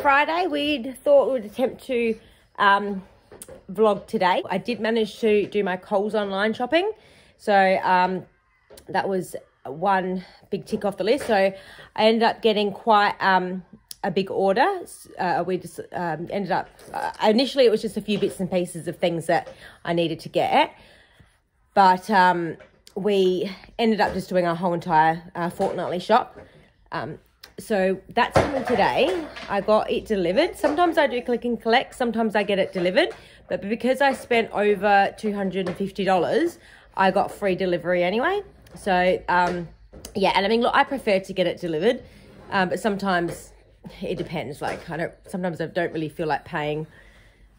Friday. We thought we'd attempt to vlog today. I did manage to do my Coles online shopping. So that was one big tick off the list. So I ended up getting quite a big order. We just ended up, initially it was just a few bits and pieces of things that I needed to get. But we ended up just doing our whole entire fortnightly shop. So that's coming today. I got it delivered. Sometimes I do click and collect. Sometimes I get it delivered. But because I spent over $250, I got free delivery anyway. So, yeah. And I mean, look, I prefer to get it delivered. But sometimes it depends. Like, sometimes I don't really feel like paying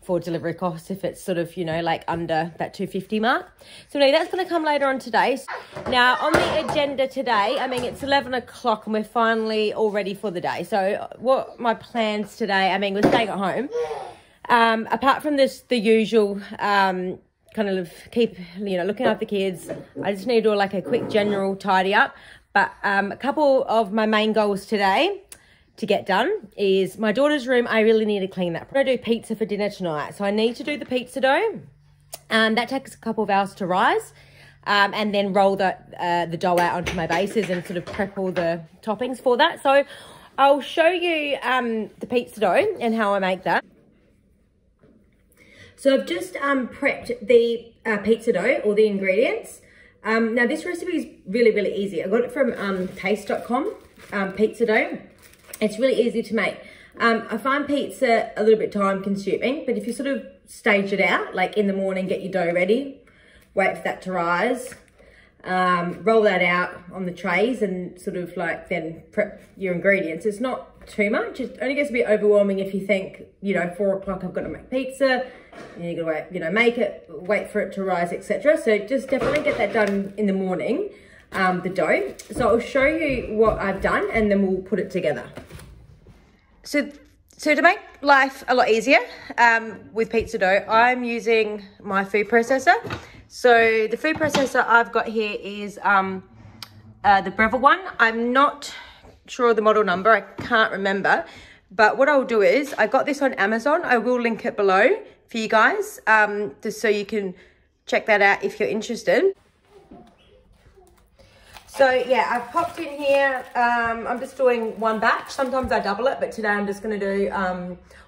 for delivery costs if it's sort of, you know, like under that $250 mark. So anyway, that's going to come later on today. Now on the agenda today, I mean, it's 11 o'clock and we're finally all ready for the day. So what my plans today, I mean, we're staying at home. Apart from this, the usual kind of keep, you know, looking after the kids, I just need to do like a quick general tidy up. But a couple of my main goals today to get done is my daughter's room. I really need to clean that. I'm going to do pizza for dinner tonight. So I need to do the pizza dough. That takes a couple of hours to rise. And then roll the dough out onto my bases and sort of prep all the toppings for that. So I'll show you the pizza dough and how I make that. So I've just prepped the pizza dough, all the ingredients. Now this recipe is really, really easy. I got it from taste.com, pizza dough. It's really easy to make. I find pizza a little bit time consuming, but if you sort of stage it out, like in the morning, get your dough ready, wait for that to rise, roll that out on the trays and sort of like then prep your ingredients. It's not too much. It only gets a bit overwhelming if you think, you know, 4 o'clock I've got to make pizza, and you're gonna wait, you know, make it, wait for it to rise, etc. So just definitely get that done in the morning, the dough. So I'll show you what I've done and then we'll put it together. So to make life a lot easier with pizza dough, I'm using my food processor. So the food processor I've got here is the Breville one. I'm not sure of the model number, I can't remember. But what I'll do is, I got this on Amazon. I will link it below for you guys, just so you can check that out if you're interested. So yeah, I've popped in here, I'm just doing one batch. Sometimes I double it, but today I'm just gonna do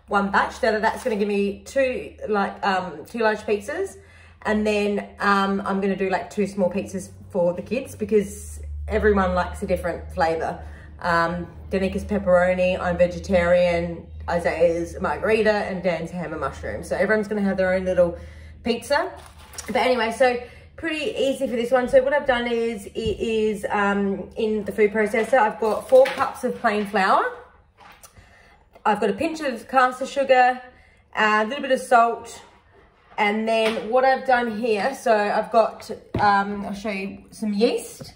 one batch. That's gonna give me two large pizzas. And then I'm gonna do like 2 small pizzas for the kids because everyone likes a different flavor. Danika's pepperoni, I'm vegetarian, Isaiah's margarita, and Dan's ham and mushroom. So everyone's gonna have their own little pizza. But anyway, so pretty easy for this one. So what I've done is, in the food processor, I've got 4 cups of plain flour. I've got a pinch of caster sugar, a little bit of salt, and then what I've done here, so I've got, I'll show you some yeast.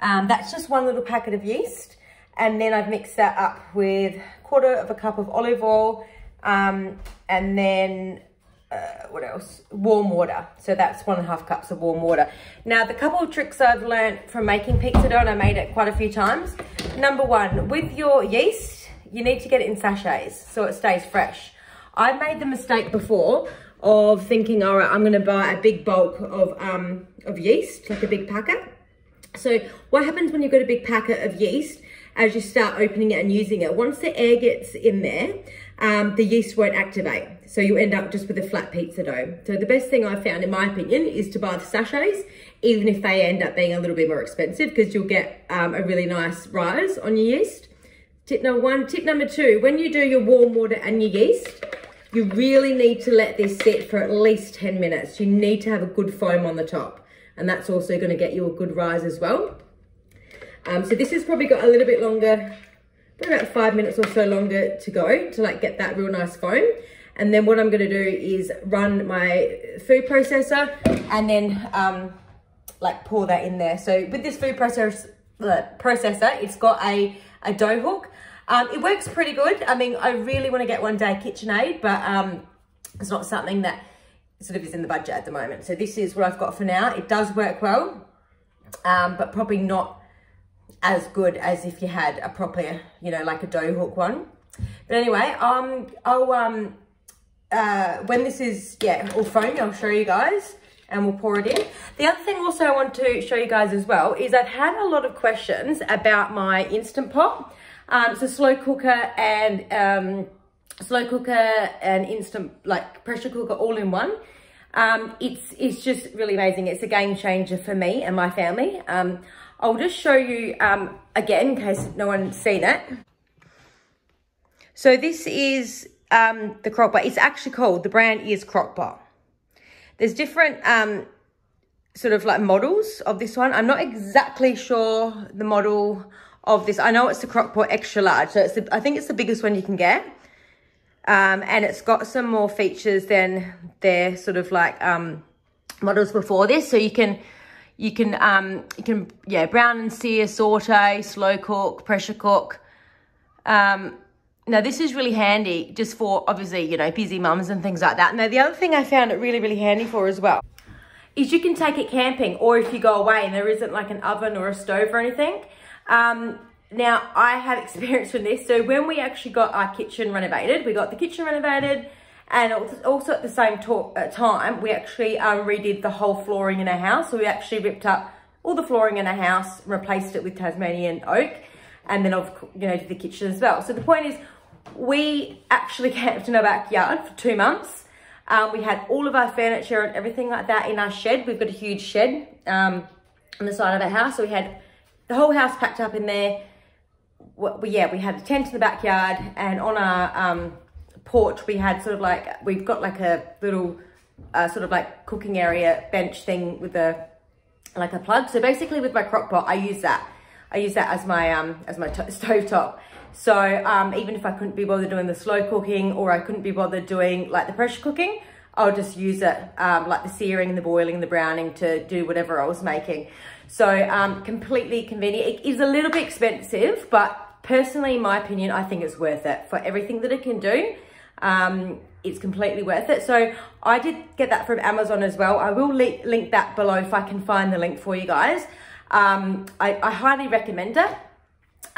That's just 1 little packet of yeast. And then I've mixed that up with 1/4 cup of olive oil, and then what else? Warm water. So that's 1.5 cups of warm water. Now, the couple of tricks I've learned from making pizza dough, and I made it quite a few times. Number 1, with your yeast, you need to get it in sachets so it stays fresh. I've made the mistake before of thinking, all right, I'm going to buy a big bulk of yeast, like a big packet. So what happens when you've got a big packet of yeast, as you start opening it and using it, once the air gets in there, the yeast won't activate. So you end up just with a flat pizza dough. So the best thing I've found, in my opinion, is to buy the sachets, even if they end up being a little bit more expensive, because you'll get a really nice rise on your yeast. Tip number 1. Tip number 2, when you do your warm water and your yeast, you really need to let this sit for at least 10 minutes. You need to have a good foam on the top. And that's also going to get you a good rise as well. So this has probably got a little bit longer, about 5 minutes or so longer to go to like get that real nice foam. And then what I'm going to do is run my food processor and then like pour that in there. So with this food processor, it's got a dough hook. It works pretty good. I mean, I really want to get one day KitchenAid, but it's not something that sort of is in the budget at the moment. So this is what I've got for now. It does work well, but probably not as good as if you had a proper, you know, like a dough hook one. But anyway, when this is, all foamy, I'll show you guys and we'll pour it in. The other thing also I want to show you guys as well is I've had a lot of questions about my Instant Pot. So slow cooker and instant, like pressure cooker all in one. It's just really amazing. It's a game changer for me and my family. I'll just show you again in case no one's seen it. So this is the Crock Pot. It's actually called, the brand is Crock Pot. There's different sort of like models of this one. I'm not exactly sure the model of this. I know it's the Crock Pot extra large. So it's I think it's the biggest one you can get. And it's got some more features than their sort of like models before this. So you can brown and sear, saute, slow cook, pressure cook. Now this is really handy just for obviously, you know, busy mums and things like that. Now the other thing I found it really, really handy for as well is you can take it camping, or if you go away and there isn't like an oven or a stove or anything. Now I have experience with this. So when we actually got our kitchen renovated, we got the kitchen renovated, and also at the same time, we actually redid the whole flooring in our house. So we actually ripped up all the flooring in our house, replaced it with Tasmanian oak, and then did the kitchen as well. So the point is, we actually camped in our backyard for 2 months. We had all of our furniture and everything like that in our shed. We've got a huge shed on the side of our house. So we had the whole house packed up in there. We had a tent in the backyard, and on our porch we had sort of like, we've got like a little sort of like cooking area bench thing with like a plug. So basically with my crock pot, I use that as my stove top. So even if I couldn't be bothered doing the slow cooking, or I couldn't be bothered doing like the pressure cooking, I'll just use it like the searing, the boiling, the browning to do whatever I was making. So completely convenient. It is a little bit expensive, but personally, in my opinion, I think it's worth it for everything that it can do. It's completely worth it. So I did get that from Amazon as well. I will link that below if I can find the link for you guys. I highly recommend it.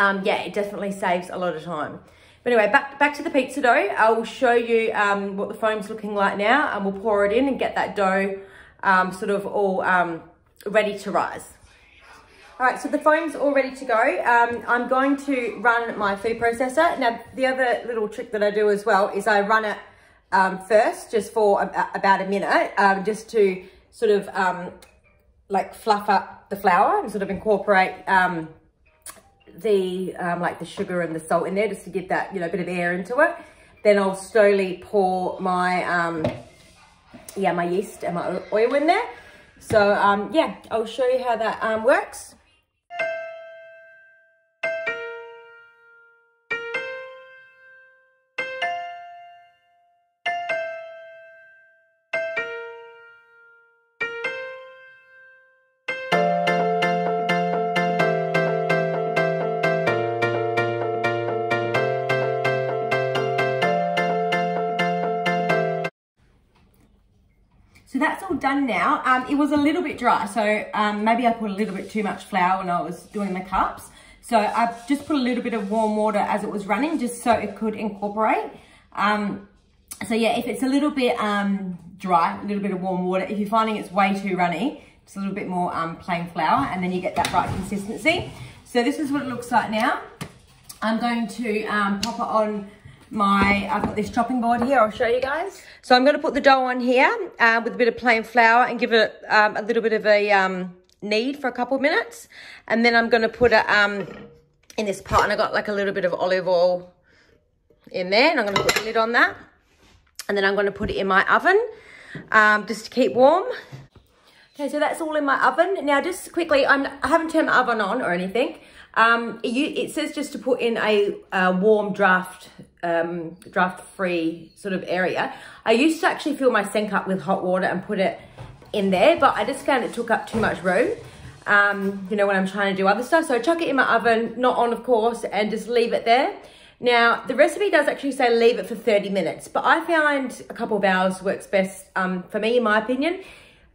It definitely saves a lot of time. But anyway, back to the pizza dough. I will show you what the foam's looking like now, and we'll pour it in and get that dough sort of all ready to rise. All right, so the foam's all ready to go. I'm going to run my food processor. Now, the other little trick that I do as well is I run it first, just for about a minute, just to sort of like fluff up the flour and sort of incorporate like the sugar and the salt in there, just to give that, you know, bit of air into it. Then I'll slowly pour my my yeast and my oil in there. So I'll show you how that works. So that's all done now. It was a little bit dry, so maybe I put a little bit too much flour when I was doing the cups. So I just put a little bit of warm water as it was running, just so it could incorporate. So yeah, if it's a little bit dry, a little bit of warm water. If you're finding it's way too runny, just a little bit more plain flour, and then you get that right consistency. So this is what it looks like now. I'm going to pop it on I've got this chopping board here. I'll show you guys. So I'm going to put the dough on here with a bit of plain flour and give it a little bit of a knead for a couple of minutes, and then I'm going to put it in this pot, and I got like a little bit of olive oil in there, and I'm going to put the lid on that, and then I'm going to put it in my oven just to keep warm. Okay, so that's all in my oven. Now just quickly, I haven't turned my oven on or anything. It says just to put in a warm draft-free sort of area. I used to actually fill my sink up with hot water and put it in there, but I just found it took up too much room, you know, when I'm trying to do other stuff. So I chuck it in my oven, not on of course, and just leave it there. Now, the recipe does actually say leave it for 30 minutes, but I find a couple of hours works best for me, in my opinion.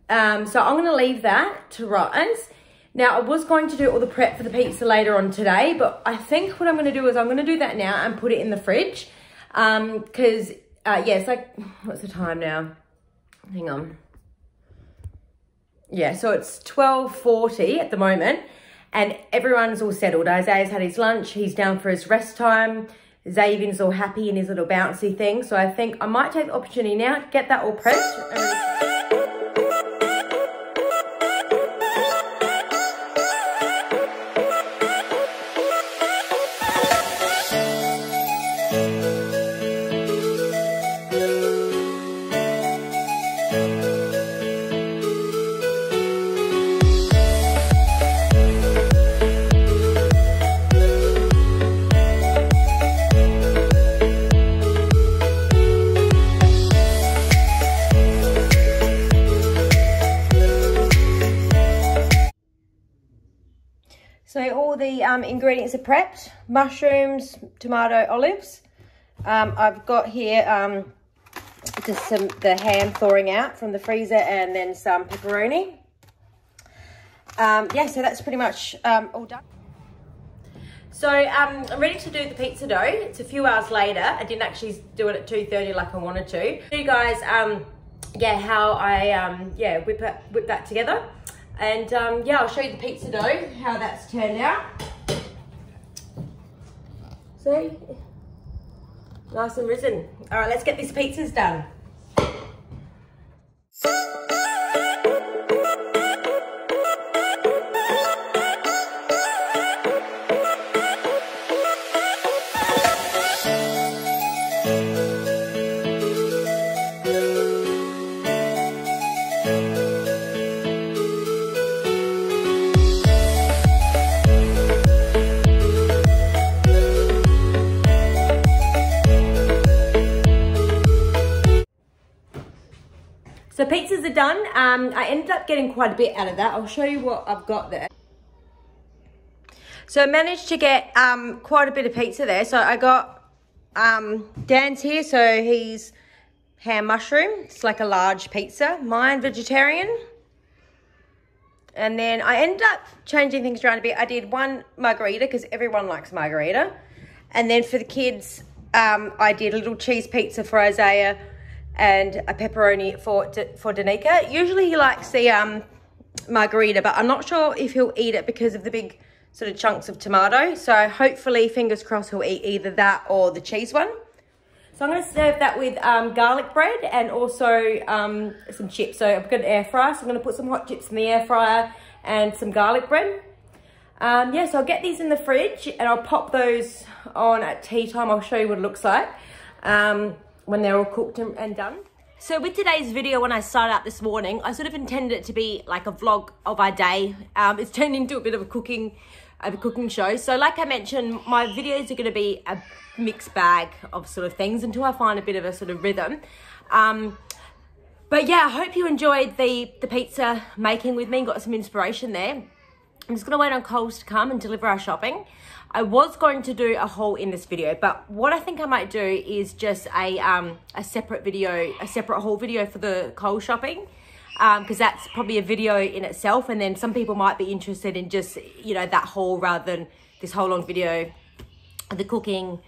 So I'm going to leave that to rise. Now, I was going to do all the prep for the pizza later on today, but I think what I'm going to do is I'm going to do that now and put it in the fridge. Because, yeah, it's like, what's the time now? Hang on. Yeah, so it's 12:40 at the moment, and everyone's all settled. Isaiah's had his lunch, he's down for his rest time. Xavier's all happy in his little bouncy thing. So I think I might take the opportunity now to get that all prepped. So all the ingredients are prepped: mushrooms, tomato, olives. I've got here just the ham thawing out from the freezer, and then some pepperoni. Yeah, so that's pretty much all done. So I'm ready to do the pizza dough. It's a few hours later. I didn't actually do it at 2:30 like I wanted to. Show you guys, yeah, how I whip that together. And yeah, I'll show you the pizza dough, how that's turned out. So, nice and risen. All right, let's get these pizzas done. So pizzas are done. I ended up getting quite a bit out of that. I'll show you what I've got there. So I managed to get quite a bit of pizza there. So I got Dan's here, so he's ham mushroom. It's like a large pizza. Mine vegetarian. And then I ended up changing things around a bit. I did one margarita because everyone likes margarita. And then for the kids, I did a little cheese pizza for Isaiah and a pepperoni for Danica. Usually he likes the margarita, but I'm not sure if he'll eat it because of the big sort of chunks of tomato. So hopefully, fingers crossed, he'll eat either that or the cheese one. So I'm going to serve that with garlic bread and also some chips. So I've got an air fryer, so I'm going to put some hot chips in the air fryer and some garlic bread. Yeah, so I'll get these in the fridge and I'll pop those on at tea time. I'll show you what it looks like when they're all cooked and done. So with today's video, when I started out this morning, I sort of intended it to be like a vlog of our day. It's turned into a bit of a cooking show. So like I mentioned, my videos are going to be a mixed bag of sort of things until I find a bit of a sort of rhythm. But yeah, I hope you enjoyed the pizza making with me and got some inspiration there. I'm just going to wait on Coles to come and deliver our shopping. I was going to do a haul in this video, but what I think I might do is just a separate video, a separate haul video for the Coles shopping, because that's probably a video in itself, and then some people might be interested in just, you know, that haul rather than this whole long video of the cooking,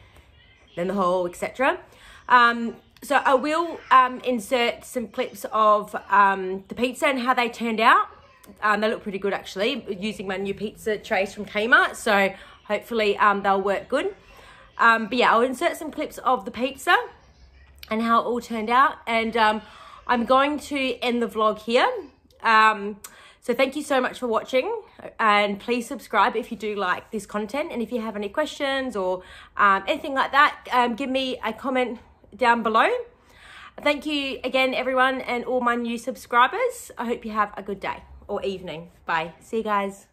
then the haul, etc. So I will insert some clips of the pizza and how they turned out. They look pretty good actually, using my new pizza trays from Kmart. So hopefully they'll work good. But yeah, I'll insert some clips of the pizza and how it all turned out. And I'm going to end the vlog here. So thank you so much for watching, and please subscribe if you do like this content. And if you have any questions or anything like that, give me a comment down below. Thank you again, everyone, and all my new subscribers. I hope you have a good day or evening. Bye. See you guys.